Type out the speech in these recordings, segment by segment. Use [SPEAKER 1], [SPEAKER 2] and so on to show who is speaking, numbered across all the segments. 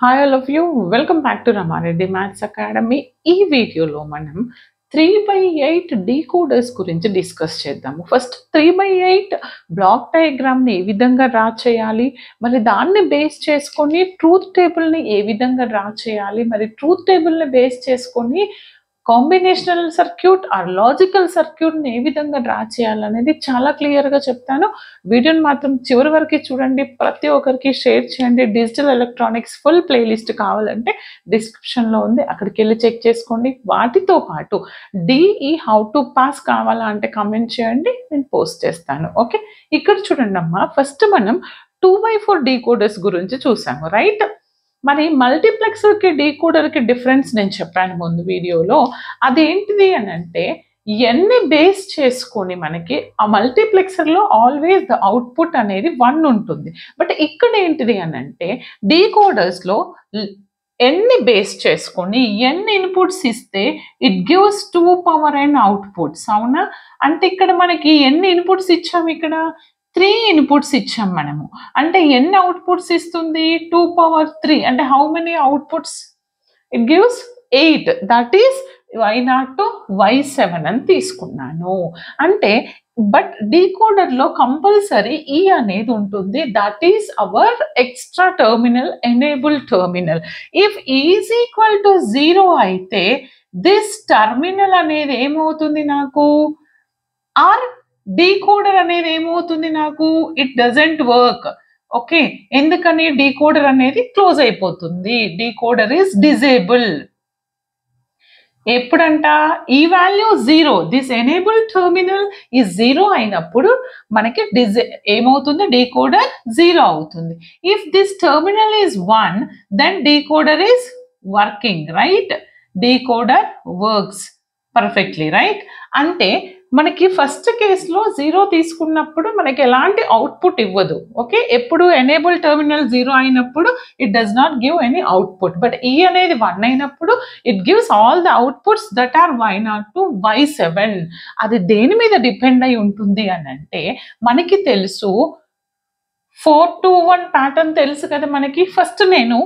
[SPEAKER 1] Hi all of you welcome back to Rama Reddy maths academy. ఈ వీడియోలో మనం 3/8 డీకోడర్స్ గురించి డిస్కస్ చేద్దాము. ఫస్ట్ 3/8 బ్లాక్ డయాగ్రామ్ని ఏ విధంగా డ్రా చేయాలి, మరి దాన్ని బేస్ చేసుకొని ట్రూత్ టేబుల్ని ఏ విధంగా డ్రా చేయాలి, మరి ట్రూత్ టేబుల్ని బేస్ చేసుకొని కాంబినేషనల్ సర్క్యూట్ ఆర్ లాజికల్ సర్క్యూట్ని ఏ విధంగా డ్రా చేయాలనేది చాలా క్లియర్గా చెప్తాను. వీడియోని మాత్రం చివరి వరకు చూడండి, ప్రతి ఒక్కరికి షేర్ చేయండి. డిజిటల్ ఎలక్ట్రానిక్స్ ఫుల్ ప్లేలిస్ట్ కావాలంటే డిస్క్రిప్షన్లో ఉంది, అక్కడికి వెళ్ళి చెక్ చేసుకోండి. వాటితో పాటు డిఈ హౌ టు పాస్ కావాలా అంటే కామెంట్ చేయండి, నేను పోస్ట్ చేస్తాను. ఓకే, ఇక్కడ చూడండి అమ్మా, ఫస్ట్ మనం 2/4 డీకోడర్స్ గురించి చూసాము, రైట్? మరి మల్టీప్లెక్సర్కి డీకోడర్కి డిఫరెన్స్ నేను చెప్పాను ముందు వీడియోలో. అదేంటిది అని అంటే, ఎన్ని బేస్ చేసుకొని మనకి ఆ మల్టీప్లెక్సర్లో ఆల్వేస్ ద అవుట్పుట్ అనేది 1 ఉంటుంది. బట్ ఇక్కడ ఏంటిది అని అంటే, డీకోడర్స్లో ఎన్ని బేస్ చేసుకొని ఎన్ని ఇన్పుట్స్ ఇస్తే it gives 2 power n outputs. అవునా? అంటే ఇక్కడ మనకి ఎన్ని ఇన్పుట్స్ ఇచ్చాము, ఇక్కడ 3 ఇన్పుట్స్ ఇచ్చాం మనము. అంటే ఎన్ని అవుట్పుట్స్ ఇస్తుంది? 2 పవర్ 3. అంటే how many outputs? It gives 8. That is y0 to y7 అని తీసుకున్నాను. అంటే బట్ డీకోడర్లో కంపల్సరీ ఈ అనేది ఉంటుంది. That is our extra terminal, enable terminal. If is equal to 0 అయితే దిస్ టర్మినల్ అనేది ఏమవుతుంది నాకు? ఆర్ డీకోడర్ అనేది ఏమవుతుంది నాకు? It doesn't work. ఓకే, ఎందుకని? డీకోడర్ అనేది క్లోజ్ అయిపోతుంది. Decoder is disable. ఎప్పుడంట? ఈ వాల్యూ 0, దిస్ ఎనేబుల్ టర్మినల్ ఈ 0 అయినప్పుడు మనకి ఏమవుతుంది? డీకోడర్ 0 అవుతుంది. If this terminal is 1, then decoder is working, right? Decoder works perfectly, right? అంటే మనకి ఫస్ట్ కేసులో 0 తీసుకున్నప్పుడు మనకి ఎలాంటి అవుట్పుట్ ఇవ్వదు. ఓకే, ఎప్పుడు ఎనేబుల్ టర్మినల్ 0 అయినప్పుడు it does not give any output. But ఈ అనేది 1 అయినప్పుడు it gives all the outputs that are y0 to y7. అది దేని మీద డిపెండ్ అయి ఉంటుంది అని అంటే, మనకి తెలుసు 4 to 1 ప్యాటర్న్ తెలుసు కదా మనకి. ఫస్ట్ నేను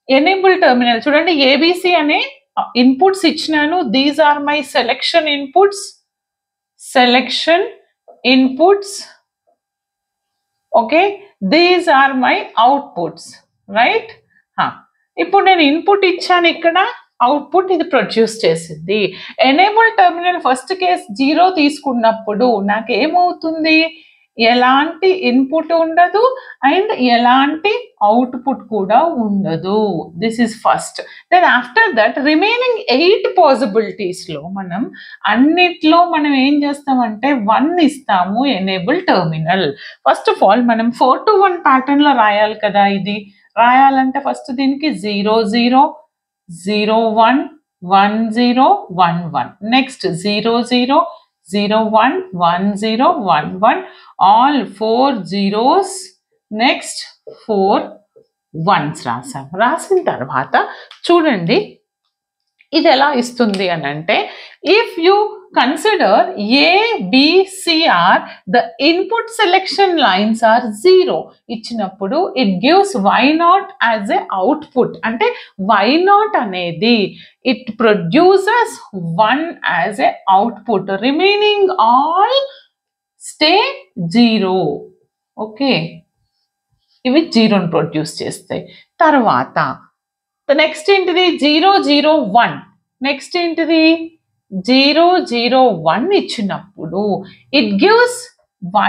[SPEAKER 1] ఎనేబుల్ టర్మినల్ చూడండి, ఏబిసి అనే ఇన్పుట్స్ ఇచ్చినాను. These are my selection inputs. Okay, these are my outputs, right? ఇప్పుడు నేను ఇన్పుట్ ఇచ్చాను, ఇక్కడ అవుట్పుట్ ఇది ప్రొడ్యూస్ చేసింది. ఎనేబుల్ టర్మినల్ ఫస్ట్ కేస్ 0 తీసుకున్నప్పుడు నాకు ఏమవుతుంది? ఎలాంటి ఇన్పుట్ ఉండదు అండ్ ఎలాంటి అవుట్పుట్ కూడా ఉండదు. This is first. Then after that remaining 8 పాసిబిలిటీస్లో మనం అన్నిట్లో మనం ఏం చేస్తామంటే 1 ఇస్తాము enable terminal. First of all మనం 4 to 1 ప్యాటర్న్లో రాయాలి కదా. ఇది రాయాలంటే ఫస్ట్ దీనికి 0 0 0 1 1 0 1 1, next 0 0 0 1 1 0 1 1, all 4 zeros, next 4 1s రాసాం. రాసిన తర్వాత చూడండి ఇది ఎలా ఇస్తుంది అని అంటే, if you consider ABCR the input selection lines are 0 ఇచ్చినప్పుడు it gives y0 as a output. అంటే y0 అనేది it produces 1 as a output. Remaining all stay 0. Okay, ఇవి 0ని ప్రొడ్యూస్ చేస్తాయి. తర్వాత నెక్స్ట్ ఏంటిది? 0 0 1. నెక్స్ట్ ఏంటిది? 0 0 1 ఇచ్చినప్పుడు it gives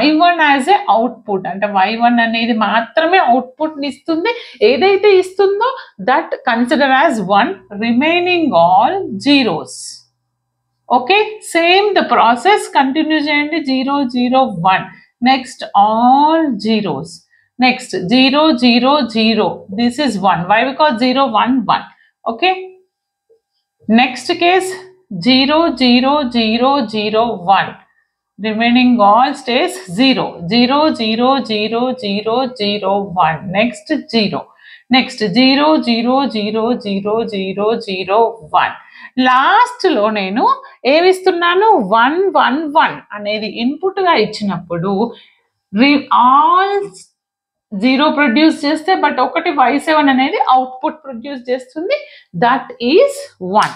[SPEAKER 1] y1 as a output. అంటే y1 అనేది మాత్రమే అవుట్పుట్ని ఇస్తుంది. ఏదైతే ఇస్తుందో that consider as 1, remaining all zeros. Okay, same the process continue చేయండి. 0 0 1, next all zeros. Next 0 0 0, this is 1. Why? Because 0 1 1. Okay, next case 0 0 0 0 1, remaining all stays 0 0 0 0 0 0 1, next 0, next 0 0 0 0 0 0 1. Last లో నేను ఏమిస్తున్నాను? 1 1 1 అనేది ఇన్పుట్ గా ఇచ్చినప్పుడు ఆల్ జీరో ప్రొడ్యూస్ చేస్తే but ఒకటి y7 అనేది output produce చేస్తుంది, దట్ ఈజ్ 1.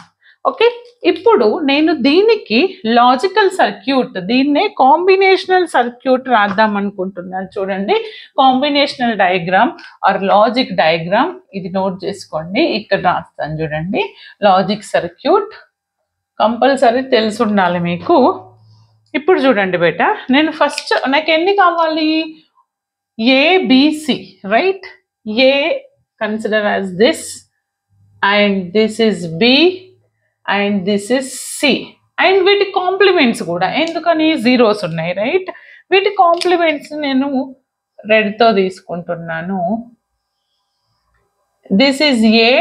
[SPEAKER 1] ఓకే, ఇప్పుడు నేను దీనికి లాజికల్ సర్క్యూట్, దీన్నే కాంబినేషనల్ సర్క్యూట్ రాద్దాం అనుకుంటున్నాను. చూడండి, combinational diagram or logic diagram, ఇది నోట్ చేసుకోండి, ఇక్కడ రాస్తాను చూడండి. లాజిక్ సర్క్యూట్ కంపల్సరీ తెలిసి ఉండాలి మీకు. ఇప్పుడు చూడండి బేట, నేను ఫస్ట్ నాకు ఎన్ని కావాలి, ABC, right? A consider as this, and this is B, and this is C, and వీటి కాంప్లిమెంట్స్ కూడా, ఎందుకని జీరోస్ ఉన్నాయి, రైట్? వీటి కాంప్లిమెంట్స్ నేను రెడ్తో తీసుకుంటున్నాను. దిస్ ఈజ్ ఏ,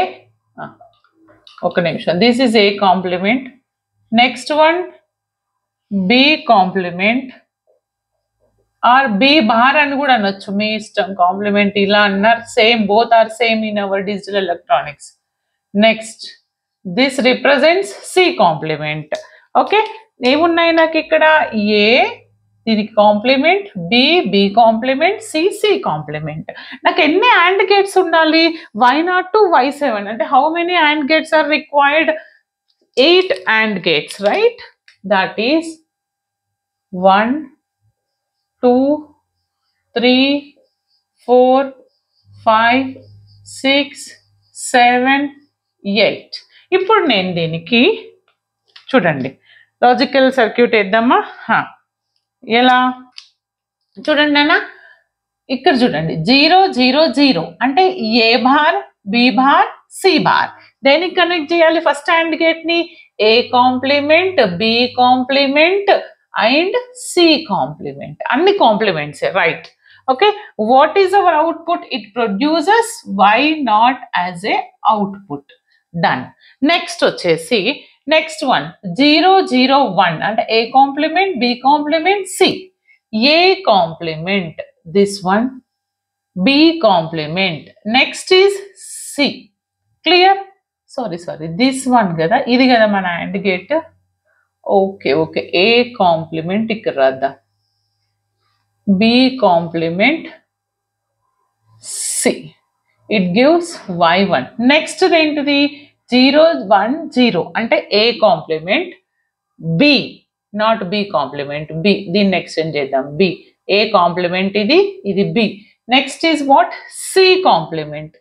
[SPEAKER 1] ఒక నిమిషం, this is A complement, next one B complement, or B bar అని కూడా అనొచ్చు, మీ ఇష్టం. కాంప్లిమెంట్ ఇలా అన్నారు, same, both are same in our digital electronics. Next this represents C complement. Okay, ఏమున్నాయి నాకు ఇక్కడ, ఏ దీనికి complement, B complement, C complement. నాకు ఎన్ని AND గేట్స్ ఉండాలి, y0 to y7, అంటే how many AND gates are required, 8 AND gates, right? That is 1 2 3 4 5 6 7 8. ఇప్పుడు నేను దీనికి చూడండి లాజికల్ సర్క్యూట్ వేద్దామా? ఎలా చూడండి అన్న, ఇక్కడ చూడండి 0 0 0 అంటే A bar, B bar, C bar. దేనికి కనెక్ట్ చేయాలి ఫస్ట్ AND గేట్ ని, A complement, B complement and C complement, అన్ని complements, right? Okay, what is our output? It produces y0 as a output. Done. Next వచ్చేసి next one 0 0 1 అంటే A complement, B complement, C. A complement this one, B complement, next is C. Clear? Sorry this one కదా, ఇది కదా మన AND gate. Okay okay, A complement ఇక్కడ రాద్దాం, B complement, C, it gives y1. Next ఏంటిది, 0 1 0 అంటే A complement, B, not B complement, B, దీన్ని extend చేద్దాం, బి, ఏ కాంప్లిమెంట్ ఇది, ఇది B. Next is what, C complement,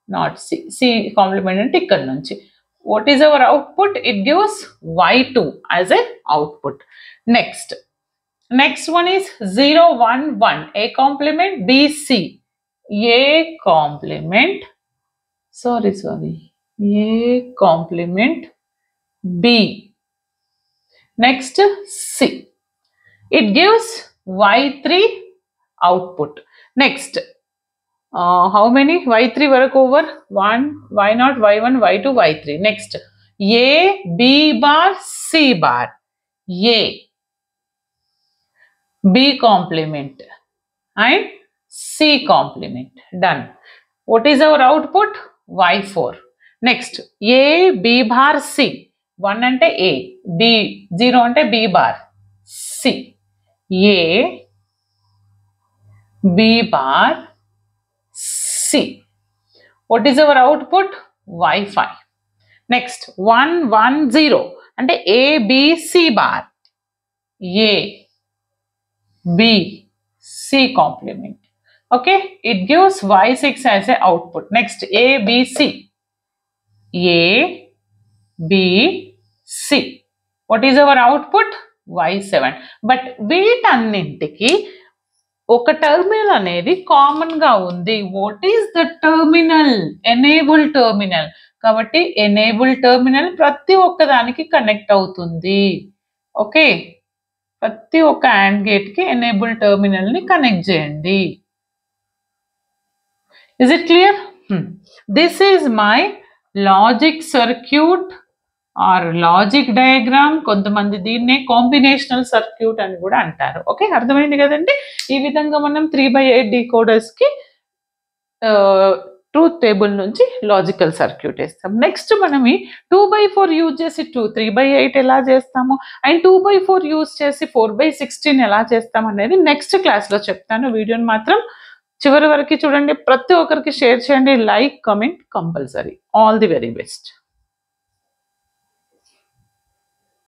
[SPEAKER 1] not C, C complement అంటే ఇక్కడ నుంచి. What is our output? It gives y2 as a output. Next one is 0 1 1, a complement, b c, a complement, a complement, b, next c. It gives y3 output. Next how many, y3 వరకు over, 1 y0 y1 y2 y3. Next a b bar c bar, a b complement and c complement. Done. What is our output? y4. Next a b bar c, 1 అంటే a, b 0 అంటే b bar, c, a b bar C. What is our output? y5. Next 1 1 0 అంటే a b c bar, a b c complement. Okay, it gives y6 as a output. Next a b c, a b c. What is our output? y7. But వీటన్నింటికి ఒక terminal అనేది common గా ఉంది. What is the terminal? Enable terminal. కాబట్టి enable terminal ప్రతి ఒక్కదానికి connect అవుతుంది. Okay, ప్రతి ఒక్క AND గేట్ కి ఎనేబుల్ టర్మినల్ ని కనెక్ట్ చేయండి. Is it clear? This is my logic circuit or logic diagram. కొంతమంది దీన్నే కాంబినేషనల్ సర్క్యూట్ అని కూడా అంటారు. ఓకే, అర్థమైంది కదండి? ఈ విధంగా మనం 3/8 డీకోడర్స్ కి ట్రూత్ టేబుల్ నుంచి లాజికల్ సర్క్యూట్ వేస్తాం. నెక్స్ట్ మనం ఈ 2/4 యూజ్ చేసి 3/8 ఎలా చేస్తాము, అండ్ 2/4 యూజ్ చేసి 4/16 ఎలా చేస్తాం అనేది నెక్స్ట్ క్లాస్లో చెప్తాను. వీడియోని మాత్రం చివరి వరకు చూడండి, ప్రతి ఒక్కరికి షేర్ చేయండి, like comment compulsory. All the very best.